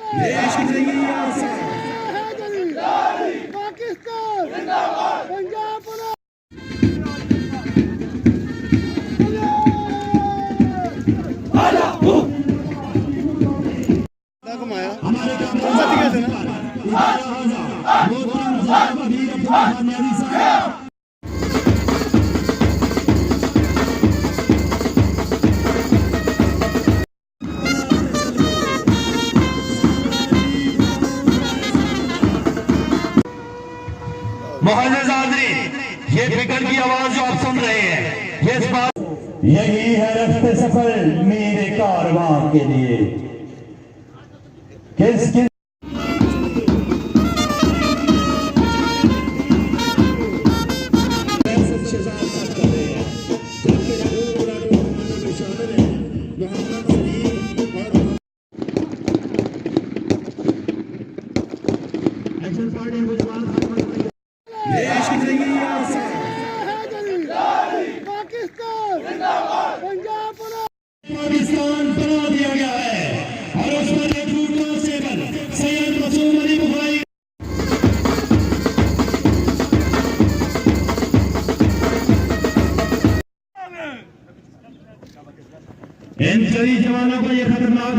देश की आज़ादी पाकिस्तान जिंदाबाद पंजाब पुलिस घुमाया मोहल्ले जादरी, ये फिक्र की आवाज जो आप सुन रहे हैं, ये इस बात यही है रास्ते सफल मेरे कारवां के लिए। किस किस देश की आज़ादी पाकिस्तान जिंदाबाद पंजाब पुलिस पाकिस्तान बना दिया गया है और उस पर एक झूठा सेवन सैयद मसूम अली बुखारी इन कई जवानों को ये खतरनाक